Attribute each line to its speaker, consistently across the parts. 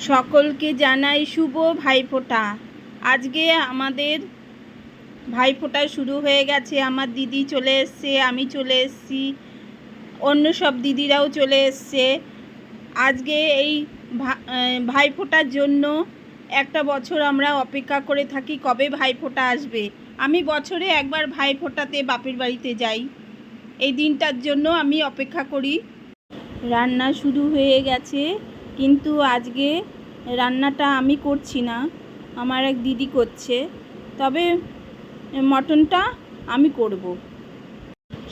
Speaker 1: সকলকে জানাই শুভ ভাইফোঁটা। আজকে আমাদের ভাইফোঁটা শুরু হয়ে গেছে। আমার দিদি চলে এসছে, আমি চলে এসছি, অন্য সব দিদিরাও চলে এসছে। আজকে এই ভাইফোঁটার জন্য একটা বছর আমরা অপেক্ষা করে থাকি কবে ভাইফোঁটা আসবে। আমি বছরে একবার ভাইফোঁটাতে বাপের বাড়িতে যাই, এই দিনটার জন্য আমি অপেক্ষা করি। রান্না শুরু হয়ে গেছে, কিন্তু আজকে রান্নাটা আমি করছি না, আমার এক দিদি করছে। তবে মটনটা আমি করব।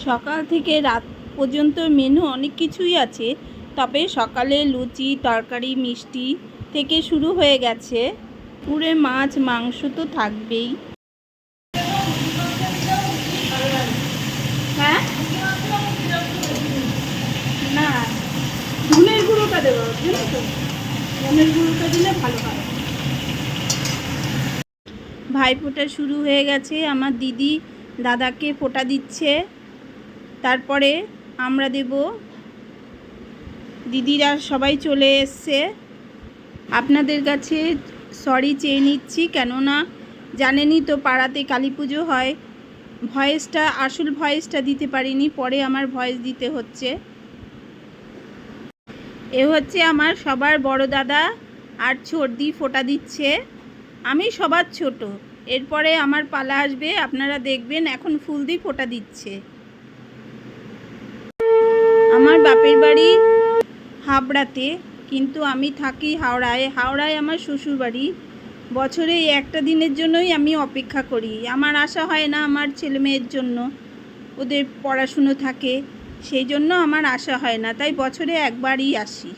Speaker 1: সকাল থেকে রাত পর্যন্ত মেনু অনেক কিছুই আছে, তবে সকালে লুচি তরকারি মিষ্টি থেকে শুরু হয়ে গেছে। পুরে মাছ মাংস তো থাকবেই। হ্যাঁ না, ধনের গুঁড়োটা দেবো, বুঝলো তো, ধনের গুঁড়োটা দিলে ভালো হয়। ভাইফোঁটা শুরু হয়ে গেছে, আমার দিদি দাদাকে ফোঁটা দিচ্ছে, তারপরে আমরা দেব। দিদিরা সবাই চলে এসছে। আপনাদের কাছে সরি চেয়ে নিচ্ছি, কেননা জানেনই তো পাড়াতে কালী পুজো হয়, আসল ভয়েসটা দিতে পারিনি, পরে আমার ভয়েস দিতে হচ্ছে। এ হচ্ছে আমার সবার বড় দাদা আর ছোটদি ফোঁটা দিচ্ছে। আমি সবার ছোট, এরপরে আমার পালা আসবে, আপনারা দেখবেন। এখন ফুল দিয়ে ফোঁটা দিচ্ছে। আমার বাপের বাড়ি হাবড়াতে, কিন্তু আমি থাকি হাওড়ায়। হাওড়ায় আমার শ্বশুর বাড়ি। বছরে একটা দিনের জন্যই আমি অপেক্ষা করি। আমার আশা হয় না আমার ছেলে মেয়ের জন্য, ওদের পড়াশুনো থাকে, সেই জন্য আমার আশা হয় না, তাই বছরে একবারই আসি।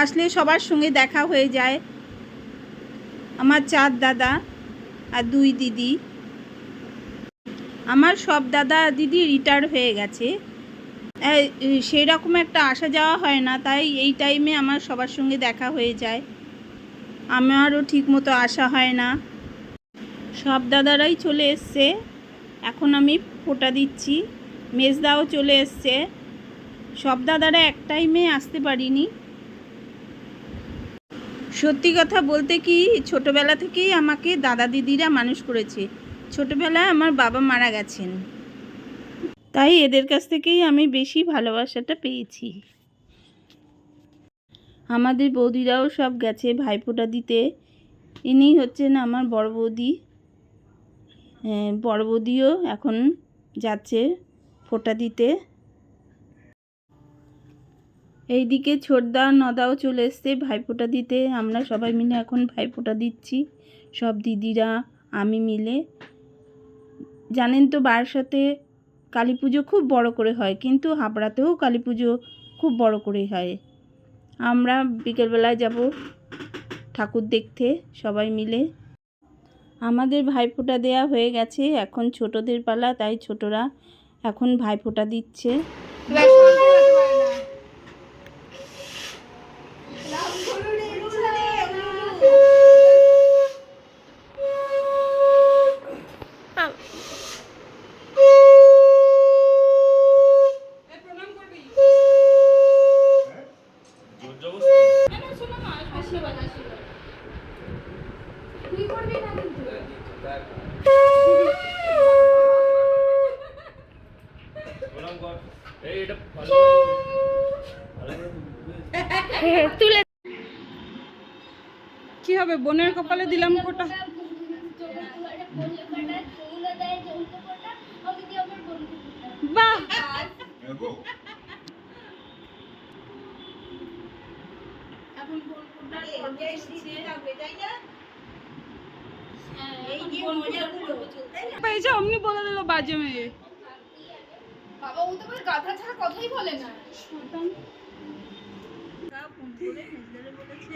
Speaker 1: আসলে সবার সঙ্গে দেখা হয়ে যায়। আমার 4 দাদা আর 2 দিদি। আমার সব দাদা দিদি রিটায়ার হয়ে গেছে, সেই রকম একটা আসা যাওয়া হয় না, তাই এই টাইমে আমার সবার সঙ্গে দেখা হয়ে যায়, আমারও ঠিক মতো আসা হয় না। সব দাদারাই চলে এসছে, এখন আমি ফোঁটা দিচ্ছি। মেজদাও চলে এসছে। সব দাদারা এক টাইমে আসতে পারিনি। সত্যি কথা বলতে কি, ছোটোবেলা থেকেই আমাকে দাদা দিদিরা মানুষ করেছে। ছোটোবেলায় আমার বাবা মারা গেছেন, তাই এদের কাছ থেকেই আমি বেশি ভালোবাসাটা পেয়েছি। আমাদের বৌদিরাও সব গেছে ভাইফোঁটা দিতে। ইনি হচ্ছেন আমার বড় বৌদি। বড় বৌদিও এখন যাচ্ছে ফোঁটা দিতে। এইদিকে ছোটদা নদাও চলে এসছে ভাইফোঁটা দিতে। আমরা সবাই মিলে এখন ভাইফোঁটা দিচ্ছি, সব দিদিরা আমি মিলে। জানেন তো বারাসাতে কালী পুজো খুব বড় করে হয়, কিন্তু হাবড়াতেও কালী পুজো খুব বড় করে হয়। আমরা বিকেলবেলায় যাব ঠাকুর দেখতে সবাই মিলে। আমাদের ভাইফোঁটা দেয়া হয়ে গেছে, এখন ছোটদের পালা, তাই ছোটরা এখন ভাইফোঁটা দিচ্ছে। তুলে কি হবে, বোনের কপালে দিলাম ফোঁটা। বাহ, অমনি বলে দিল বাজে মেয়ে। বাবা ও তো গাধা ছাড়া কথাই বলে না।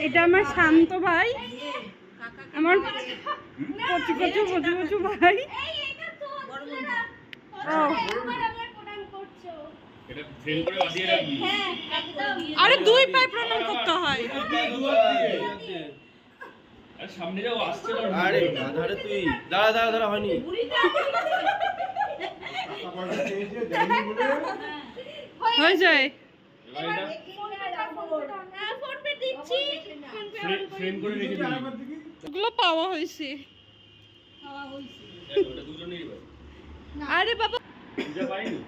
Speaker 1: এটা আমার শান্ত ভাই, আমার কচু কচু কচু কচু ভাই। আরে 2 পায়ে প্রণাম করতে হয়।
Speaker 2: সামনে যাও, আসছে না। আরে গাধারে তুই দাঁড়া দাঁড়া দাঁড়া, হয়নি।
Speaker 1: হয়ে যায়।
Speaker 2: ফ্রেম করে রেখে দিই।
Speaker 1: এগুলো পাওয়া হয়েছে।
Speaker 2: ওটা দুজনেরই ভাই।
Speaker 1: আরে বাবা
Speaker 2: পূজা পাইনি।